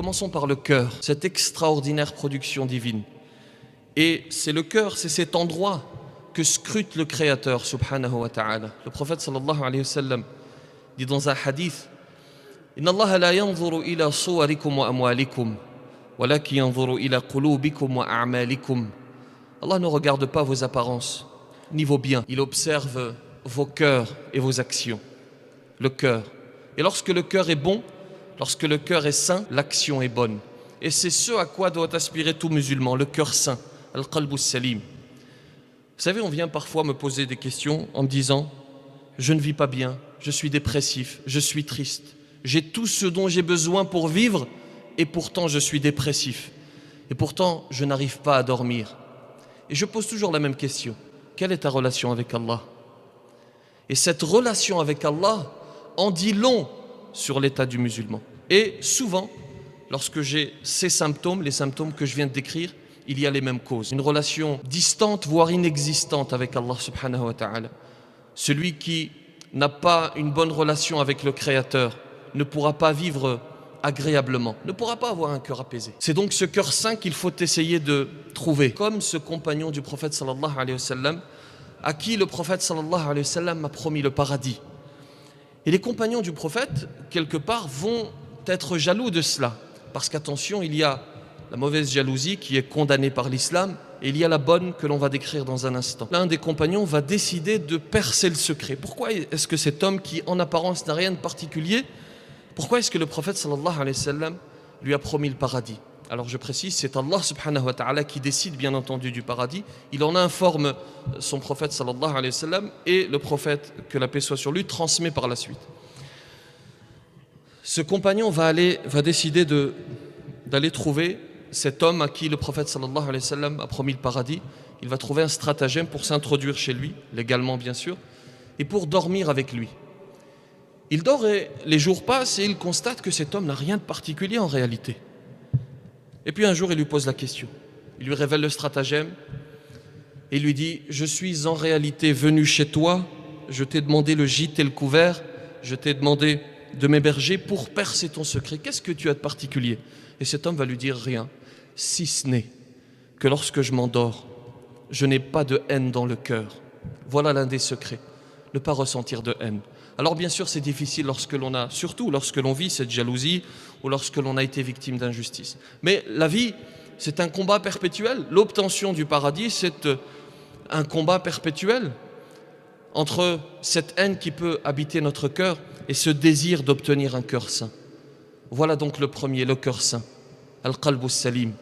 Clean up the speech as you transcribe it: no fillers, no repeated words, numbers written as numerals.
Commençons par le cœur, cette extraordinaire production divine. Et c'est le cœur, c'est cet endroit que scrute le Créateur, subhanahu wa ta'ala. Le prophète sallallahu alayhi wa sallam dit dans un hadith: Inna Allah la yanzuru ila suwarikum wa amwalikum, walakin yanzuru ila qulubikum wa a'malikum. Allah ne regarde pas vos apparences, ni vos biens. Il observe vos cœurs et vos actions. Le cœur. Et lorsque le cœur est bon, lorsque le cœur est sain, l'action est bonne. Et c'est ce à quoi doit aspirer tout musulman, le cœur sain, al-qalbu salim. Vous savez, on vient parfois me poser des questions en me disant: je ne vis pas bien, je suis dépressif, je suis triste, j'ai tout ce dont j'ai besoin pour vivre et pourtant je suis dépressif. Et pourtant, je n'arrive pas à dormir. Et je pose toujours la même question: quelle est ta relation avec Allah? Et cette relation avec Allah en dit long sur l'état du musulman. Et souvent, lorsque j'ai ces symptômes, les symptômes que je viens de décrire, il y a les mêmes causes. Une relation distante, voire inexistante avec Allah subhanahu wa ta'ala. Celui qui n'a pas une bonne relation avec le Créateur ne pourra pas vivre agréablement, ne pourra pas avoir un cœur apaisé. C'est donc ce cœur saint qu'il faut essayer de trouver. Comme ce compagnon du prophète sallallahu alayhi wa sallam, à qui le prophète sallallahu alayhi wa sallam a promis le paradis. Et les compagnons du prophète, quelque part, vont être jaloux de cela. Parce qu'attention, il y a la mauvaise jalousie qui est condamnée par l'islam et il y a la bonne que l'on va décrire dans un instant. L'un des compagnons va décider de percer le secret. Pourquoi est-ce que cet homme qui en apparence n'a rien de particulier, pourquoi est-ce que le prophète sallallahu alayhi wa sallam lui a promis le paradis? Alors je précise, c'est Allah subhanahu wa ta'ala qui décide bien entendu du paradis. Il en informe son prophète sallallahu alayhi wa sallam et le prophète, que la paix soit sur lui, transmet par la suite. Ce compagnon va décider d'aller trouver cet homme à qui le prophète sallallahu alayhi wa sallam a promis le paradis. Il va trouver un stratagème pour s'introduire chez lui, légalement bien sûr, et pour dormir avec lui. Il dort et les jours passent et il constate que cet homme n'a rien de particulier en réalité. Et puis un jour, il lui pose la question. Il lui révèle le stratagème et il lui dit: je suis en réalité venu chez toi, je t'ai demandé le gîte et le couvert, je t'ai demandé de m'héberger pour percer ton secret. Qu'est-ce que tu as de particulier? Et cet homme va lui dire: rien, si ce n'est que lorsque je m'endors, je n'ai pas de haine dans le cœur. Voilà l'un des secrets, ne pas ressentir de haine. Alors bien sûr, c'est difficile surtout lorsque l'on vit cette jalousie ou lorsque l'on a été victime d'injustice. Mais la vie, c'est un combat perpétuel. L'obtention du paradis, c'est un combat perpétuel entre cette haine qui peut habiter notre cœur et ce désir d'obtenir un cœur saint. Voilà donc le premier, le cœur saint, al-qalbu salim.